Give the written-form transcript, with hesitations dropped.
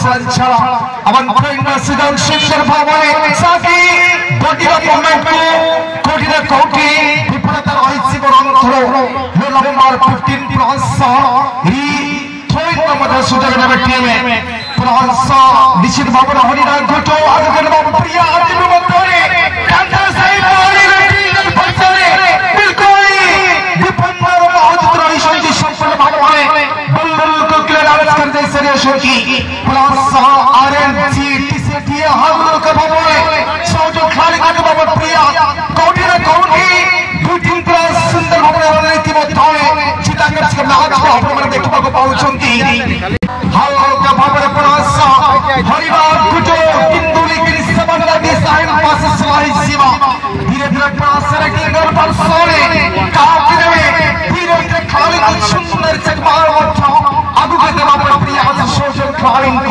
संचार अवन प्रेरणा सिद्धन शिक्षण भावने साथी कोटिरा कमेंट को कोटिरा कोटि विफलता रहिछि बरंथरो नवंबर 15 प्लस री थोइनो मध्य सुजग नबे टीम प्लस निश्चित भावना हरिराज घटो आगन बाबू प्रिया अंतिम मध्य कांता साई बाली पछरे बिल्कुल विपन्नर महोदय रही संजी संपन्न भावने बुलबुल को क्लियर कर दे सरे शोकी प्लस आरएनजी टीसीटी हर का भावने सोजो खाली का बाबू प्रिया कोटि रे कोटि दुटिन प्लस सुंदर भावने रणनीति मध्य चिताकर के नाच को आपण देखबा को पाउछंती हल्का भावने प्लस हरिराज गुटो किंदुली की सबंध डिजाइन पास सलाई सीमा धीरे धीरे प्लस रे किंगर पर सोने काफिले में धीरे धीरे खाली कुछ सुंदर चकमार मध्य आगु के देवा पर प्रिया सोशल क्लाइंट